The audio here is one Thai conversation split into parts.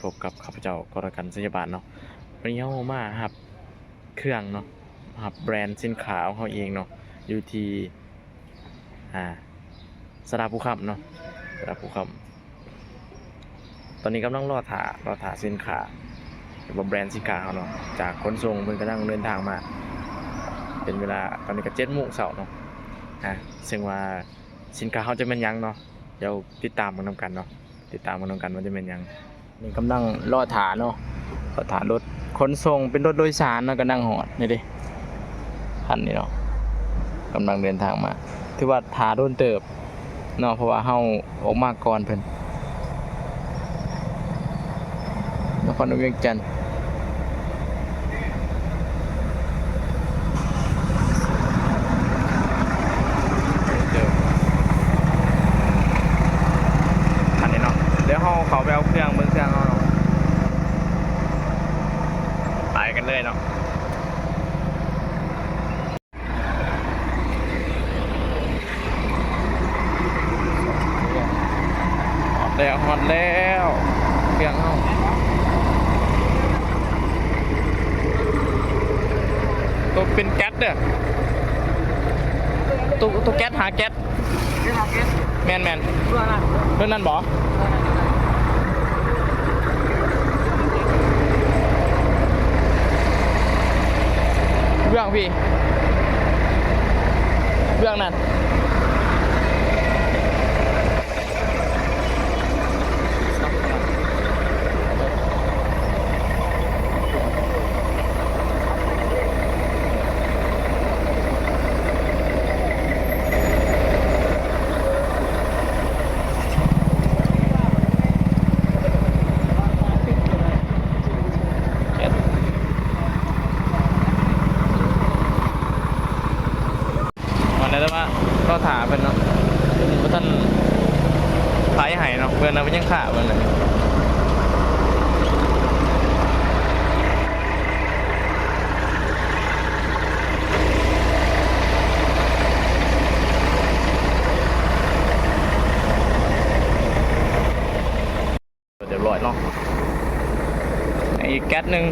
พบกับข้าพเจ้ากรกันศิยบาลเนาะวันนี้เรามาครับเครื่องเนาะครับแบรนด์สินค้าของเขาเองเนาะอยู่ที่สระภูคำเนาะสระภูคำตอนนี้กำลังรอถ่าสินค้าหรือว่าแบรนด์สินค้าเขาเนาะจากขนส่งเพิ่นกำลังเดินทางมาเป็นเวลาตอนนี้ก็7 โมงเช้าเนาะซึ่งว่าสินค้าเขาจะเป็นยังเนาะเดี๋ยวติดตามกันนำกันเนาะติดตามกันนำกันว่าจะเป็นยังนี่กำลังรอถ่าเนาะรอถ่ารถขนส่งเป็นรถโดยสารเนาะก็นั่งหอดนี่ดิคันนี้เนาะกำลังเดินทางมาถือว่าถ่าโดนเติบเนาะเพราะว่าเฮาออกมาก่อนเพิ่นนครหลวงเวียงจันทน์อันนี้เนาะเดี๋ยวเฮาเข้าไปเอาเครื่องเบิ่งเครื่องเฮาเนาะไปกันเลยเนาะฮอดแล้วเครื่องเฮาตัวเป็นแก๊สเด้อตัวแก๊สหาแก๊สแม่นเรื่องนั้นบ่เรื่องพี่เรื่องนั้นแล้วว่าก็ถามเพิ่นเนาะว่าท่านขายให้เนาะเพิ่นน่ะมันยังขาเพิ่นน่ะเรียบร้อยเนาะอีกแก๊สนึง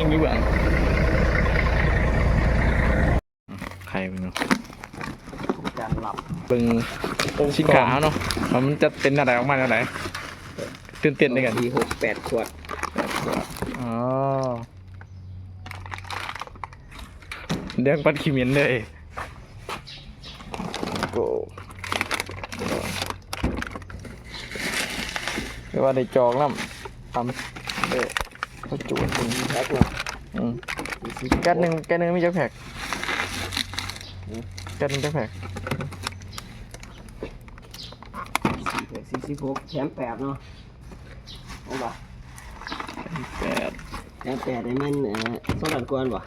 ยังอยู่บ้างใครเป็นเนาะการหลับเป็นชิ้นขาวเนาะมันจะเป็นอะไรออกมาอะไรตื่นเต้นด้วยกัน6-8 ขวดอ๋อเรื่องปัดขี้เหม็นเลยโก้เรียกว่าได้จองแล้วทำเด้เขาจุดตรงนี้แพ็คเลยแก๊สหนึ่งไม่จะแพ็คแก๊สหนึ่งจะแพ็ค46แถม8เนาะเอาป่ะ8แถม8ได้มัน2 กว่าป่ะ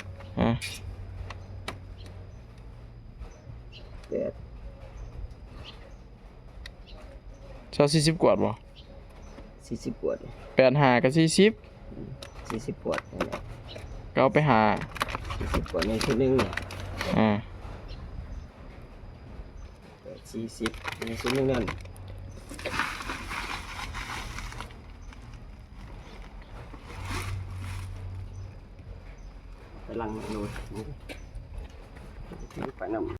8ชอบ40 กว่าป่ะ40 กว่า85กับ40 กว่าก็เอาไปหา40 กว่าในชุดนึงเนี่ย40ในชุดนึงนั่นกำลังดูไปนำ